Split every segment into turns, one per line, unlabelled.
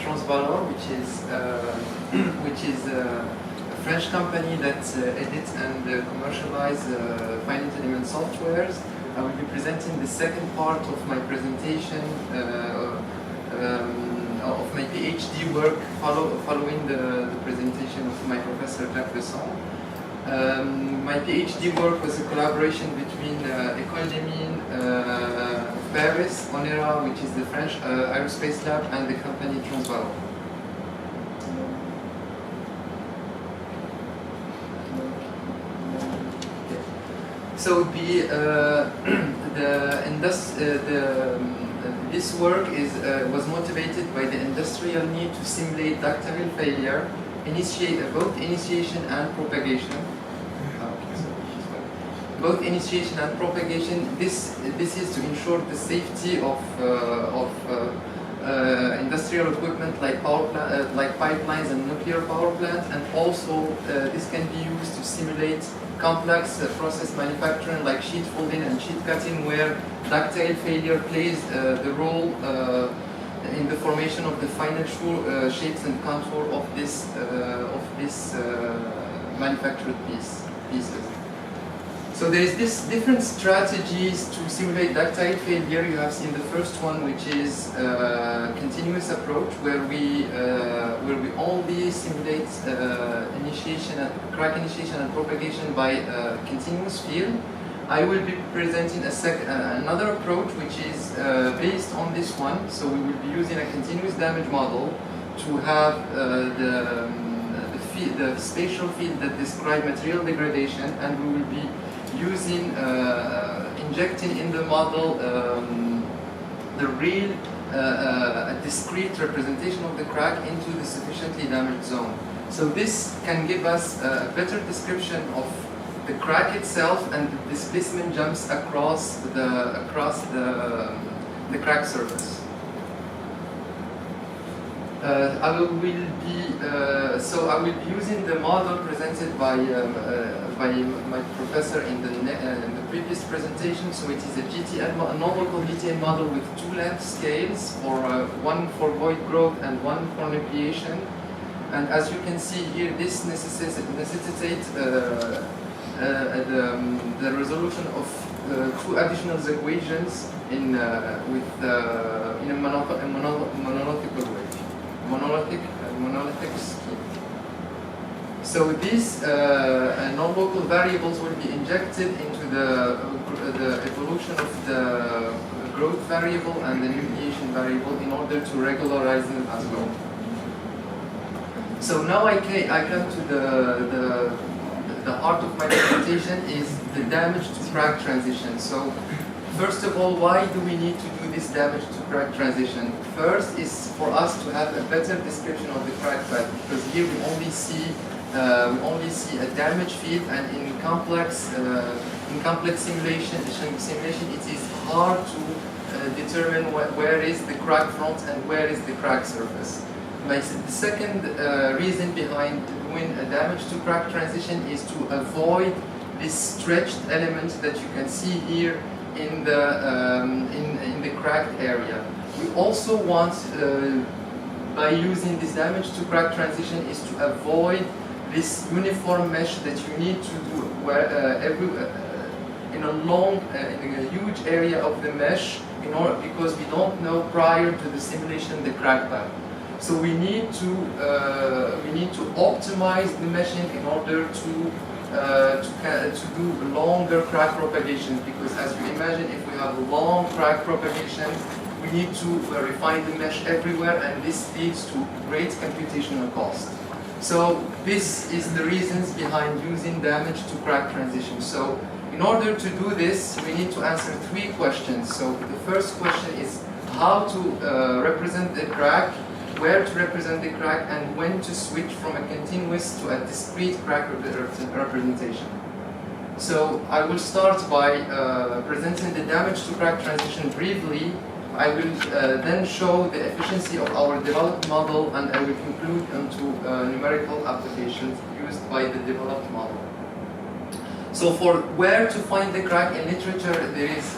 Transvalor, which is a French company that edits and commercialize finite element softwares. I will be presenting the second part of my presentation of my PhD work following the presentation of my professor Jacques Besson. My PhD work was a collaboration between École des Mines of Paris, ONERA, which is the French aerospace lab, and the company Transvalor. So this work was motivated by the industrial need to simulate ductile failure, both initiation and propagation. Both initiation and propagation. This is to ensure the safety of industrial equipment like pipelines and nuclear power plants, and also this can be used to simulate complex process manufacturing like sheet folding and sheet cutting, where ductile failure plays the role in the formation of the final shapes and contour of this manufactured pieces. So there is this different strategies to simulate ductile failure. You have seen the first one, which is continuous approach, where we only simulate crack initiation and propagation by continuous field. I will be presenting another approach which is based on this one. So we will be using a continuous damage model to have the spatial field that describe material degradation, and we will be using injecting in the model the real discrete representation of the crack into the sufficiently damaged zone. So this can give us a better description of the crack itself and the displacement jumps across the crack surface. I will be using the model presented by my professor in the previous presentation. So it is a non-local GTN model with two length scales, one for void growth and one for nucleation. And as you can see here, this necessitates the resolution of two additional equations in a monolithic way. Monolithic scheme. So these non-local variables will be injected into the evolution of the growth variable and the nucleation variable in order to regularize them as well. So now I come to the heart of my presentation, is the damage to crack transition. So first of all, why do we need to do this damage to crack transition? First is for us to have a better description of the crack path, because here we only see a damage field, and in complex simulation it is hard to determine where is the crack front and where is the crack surface. The second reason behind doing a damage to crack transition is to avoid this stretched element that you can see here in the cracked area. We also want, by using this damage to crack transition, is to avoid this uniform mesh that you need to do where in a huge area of the mesh, because we don't know prior to the simulation the crack path. So we need to optimize the meshing in order to do longer crack propagation, because as you imagine, if we have a long crack propagation, we need to refine the mesh everywhere, and this leads to great computational cost. So this is the reasons behind using damage to crack transition. So in order to do this, we need to answer three questions. So the first question is how to represent the crack, where to represent the crack, and when to switch from a continuous to a discrete crack representation. So I will start by presenting the damage to crack transition briefly. I will then show the efficiency of our developed model, and I will conclude onto numerical applications used by the developed model. So for where to find the crack in literature, there is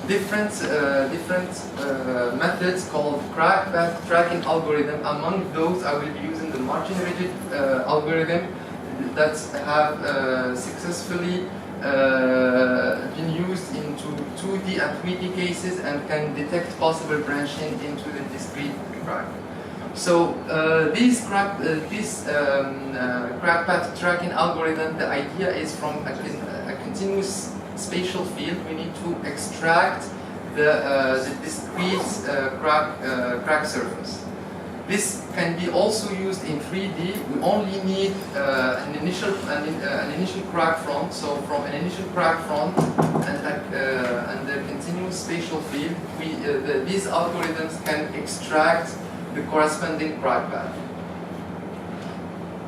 different methods called crack path tracking algorithm. Among those, I will be using the margin rigid algorithm that have successfully been used into 2D and 3D cases and can detect possible branching into the discrete crack. So this crack path tracking algorithm, the idea is from a continuous spatial field, we need to extract the discrete crack surface. This can be also used in 3D. We only need an initial crack front. So from an initial crack front and the continuous spatial field, these algorithms can extract the corresponding crack path.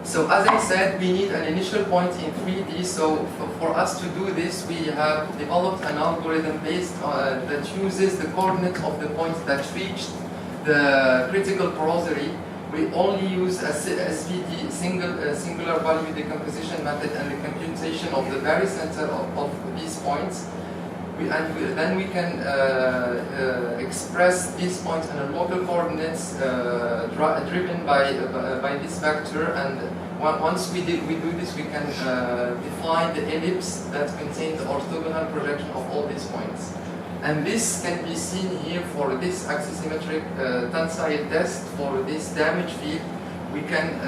So as I said, we need an initial point in 3D. So for us to do this, we have developed an algorithm based that uses the coordinates of the points that reached the critical porosity. We only use a SVD, singular value decomposition method, and the computation of the barycenter of these points. Then we can express these points in a local coordinates driven by this vector. And once we do this, we can define the ellipse that contains the orthogonal projection of all these points. And this can be seen here for this axisymmetric tensile test for this damage field. We can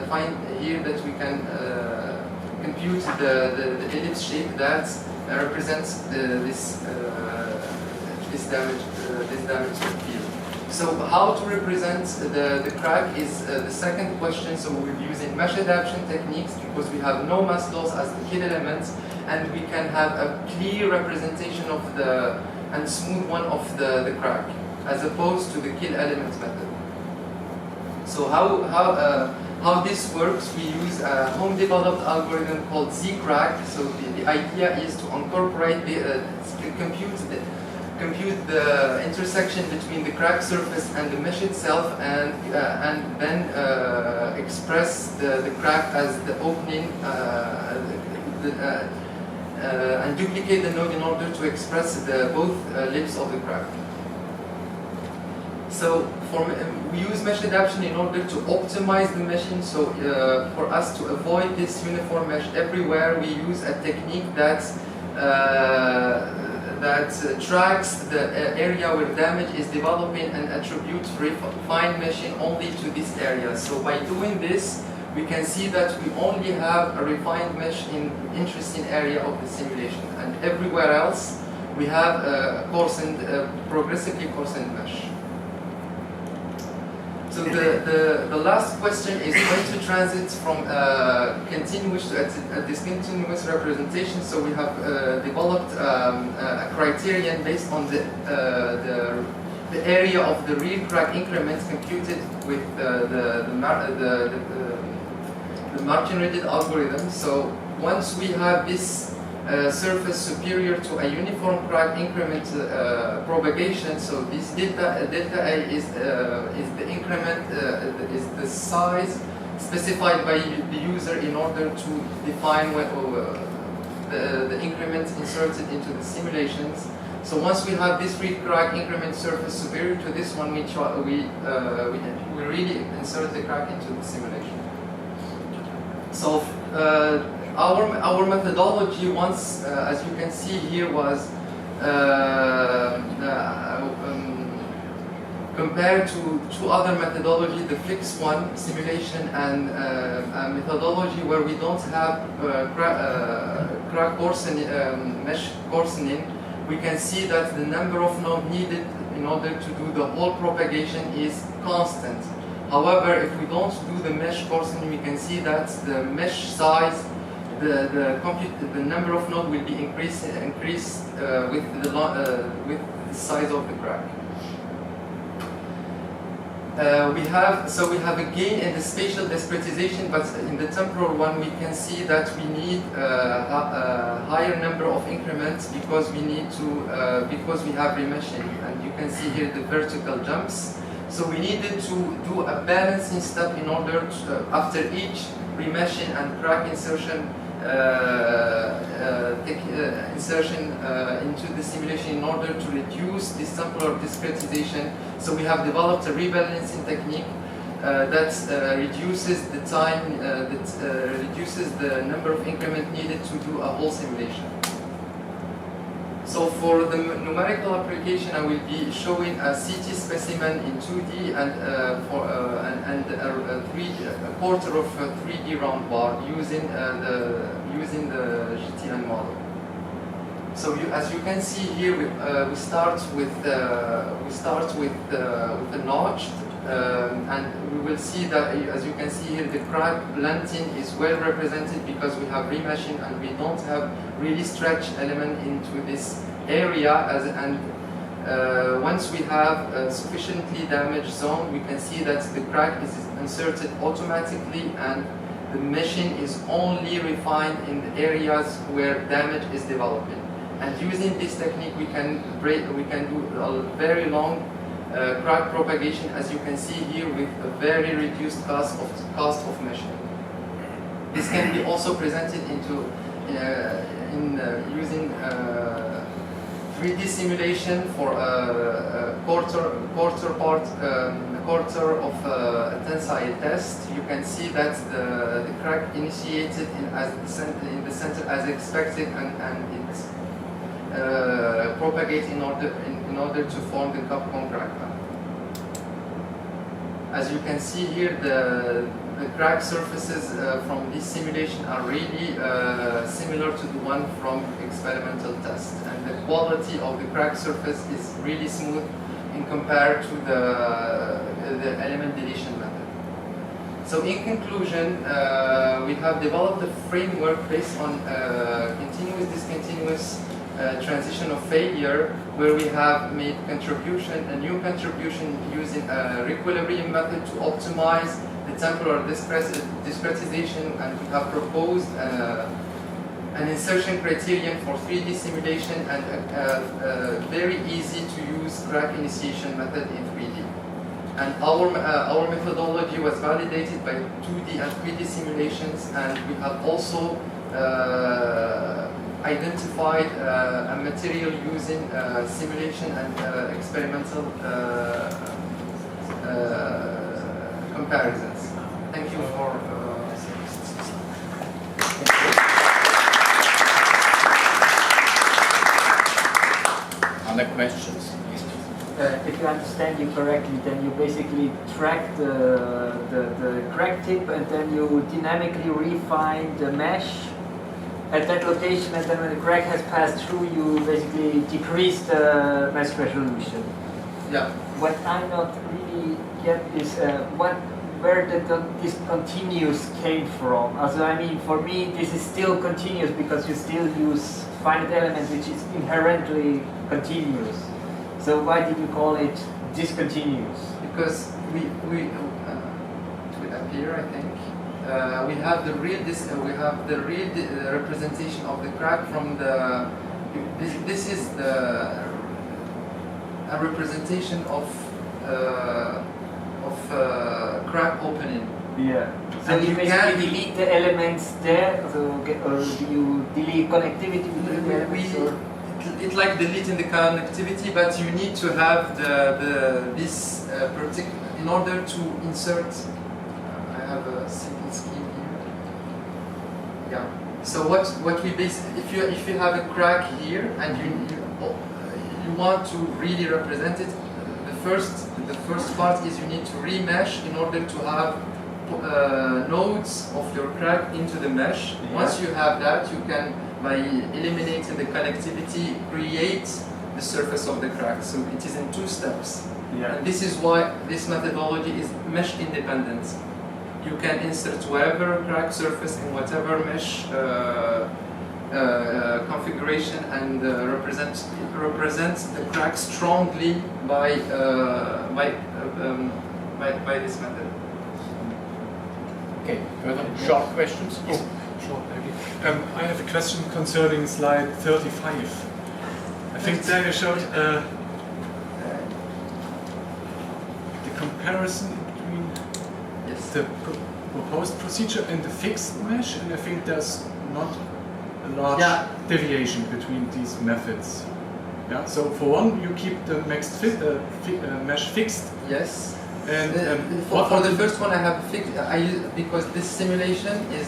find here that we can compute the ellipse shape that represents this damage field. So how to represent the crack is the second question. So we'll be using mesh adaptation techniques because we have no mass loss as the kill elements, and we can have a clear representation of and smooth one of the crack, as opposed to the kill elements method. So how this works, we use a home-developed algorithm called Z-Crack. So the idea is to incorporate compute the intersection between the crack surface and the mesh itself, and then express the crack as the opening and duplicate the node in order to express both lips of the crack. So we use mesh adaptation in order to optimize the meshing. So for us to avoid this uniform mesh everywhere, we use a technique that tracks the area where damage is developing and attributes fine meshing only to this area. So by doing this, we can see that we only have a refined mesh in interesting area of the simulation, and everywhere else we have a progressively coarsened mesh. So the last question is going to transit from continuous to a discontinuous representation. So we have developed a criterion based on the area of the real crack increments computed with the margin-rigid algorithm. So once we have this surface superior to a uniform crack increment propagation, so this delta A is the increment, is the size specified by the user in order to define the increments inserted into the simulations. So once we have this real crack increment surface superior to this one, we really insert the crack into the simulation. So our methodology, once, as you can see here, was compared to two other methodologies, the fixed one, simulation, and a methodology where we don't have crack coarsening, mesh coarsening. We can see that the number of nodes needed in order to do the whole propagation is constant. However, if we don't do the mesh coarsening, we can see that the mesh size, the number of nodes will be increased with the size of the crack. We have a gain in the spatial discretization, but in the temporal one we can see that we need a higher number of increments because we need to because we have remeshing, and you can see here the vertical jumps. So we needed to do a balancing step in order to, after each remeshing and crack insertion insertion into the simulation in order to reduce this temporal discretization. So we have developed a rebalancing technique that reduces the time, reduces the number of increments needed to do a whole simulation. So for the numerical application, I will be showing a CT specimen in 2D and a quarter of a 3D round bar using the GTN model. So as you can see here, we start with a notch, and we will see that, as you can see here, the crack blunting is well represented because we have remeshing and we don't have really stretch element into this area. Once we have a sufficiently damaged zone, we can see that the crack is inserted automatically and the meshing is only refined in the areas where damage is developing. And using this technique, we can do a very long crack propagation, as you can see here, with a very reduced cost of meshing. This can be also presented using 3D simulation for a quarter of a tensile test. You can see that the crack initiated in the center as expected, and it propagates in order to form the cup-cone crack. As you can see here, the crack surfaces from this simulation are really similar to the one from experimental test, and the quality of the crack surface is really smooth in compared to the element deletion method. So in conclusion, we have developed a framework based on continuous-discontinuous transition of failure, where we have made a new contribution using a reequilibrium method to optimize the temporal discretization, and we have proposed an insertion criterion for 3D simulation and a very easy to use crack initiation method in 3D. And our methodology was validated by 2D and 3D simulations, and we have also identified a material using simulation and experimental comparisons. Thank you for
Other questions?
If you understand you correctly, then you basically track the crack tip, and then you dynamically refine the mesh at that location, and then when the crack has passed through, you basically decrease the mesh resolution.
Yeah.
What I not really get is where this continuous came from. Also, I mean, for me, this is still continuous because you still use finite element, which is inherently continuous. So why did you call it discontinuous?
Because it will appear, I think. We have the real representation of the crack from the. This is a representation of crack opening.
Yeah. So
And
you basically delete the elements there, or do you delete connectivity between the elements?
It's like deleting the connectivity, but you need to have this particular in order to insert. I have a simple scheme here. Yeah. So what we basically, if you have a crack here and you want to really represent it, the first part is you need to remesh in order to have nodes of your crack into the mesh. Yeah. Once you have that, you can, by eliminating the connectivity, create the surface of the crack. So it is in 2 steps.
Yeah.
And this is why this methodology is mesh independent. You can insert whatever crack surface in whatever mesh configuration and represents the crack strongly by this method.
Okay, further short questions?
Oh, short maybe. I have a question concerning slide 35. I think there you showed the comparison between the proposed procedure and the fixed mesh, and I think there's not a large
Yeah.
deviation between these methods. Yeah. So for one, you keep the mesh fixed,
Yes.
and
For the first one, I have fixed. Because this simulation is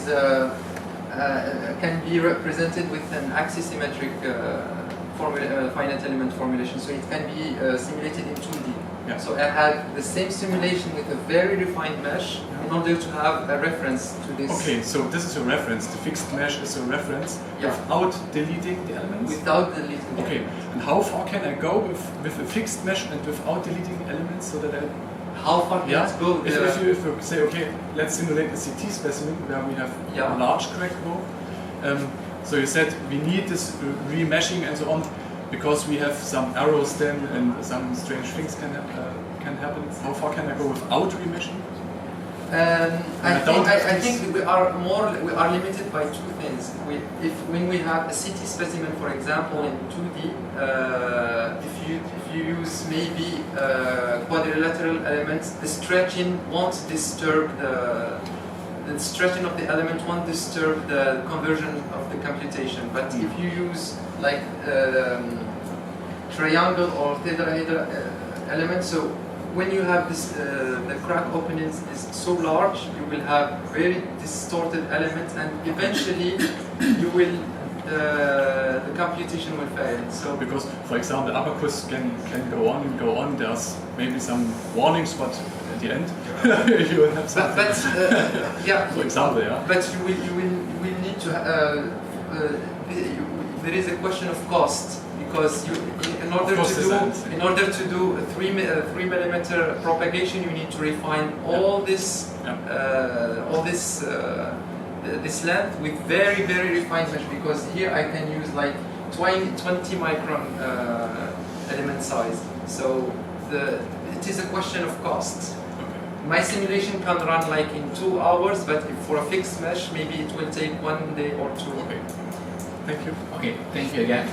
can be represented with an axisymmetric finite element formulation, so it can be simulated in 2D.
Yeah.
So I had the same simulation with a very refined mesh in order to have a reference to this.
Okay, so this is a reference. The fixed mesh is a reference
Yeah.
without deleting the elements.
Without deleting. the
Okay,
elements.
and how far can I go with a fixed mesh and without deleting elements, so that I
How far can it go?
If you say, okay, let's simulate a CT specimen where we have
Yeah.
a large crack growth. So you said we need this remeshing and so on because we have some arrows then and some strange things can happen. How far can I go without remeshing?
I think we are limited by two things. When we have a CT specimen, for example, in 2D, if you use maybe quadrilateral elements, the stretching won't disturb the stretching of the element won't disturb the conversion of the computation. But if you use like triangle or tetrahedral elements, so when you have this, the crack opening is so large, you will have very distorted elements, and eventually you will the computation will fail. So
because, for example, the abacus can go on and go on. There's maybe some warnings, but at the end you will have something.
Yeah.
For example, yeah.
But you will need to. There is a question of cost. Because in order to do a 3 millimeter propagation, you need to refine all this this length with very refined mesh. Because here I can use like 20 micron element size. So it is a question of cost.
Okay.
My simulation can run like in 2 hours, but for a fixed mesh, maybe it will take 1 day or 2.
Okay. Thank you.
Okay, thank you again.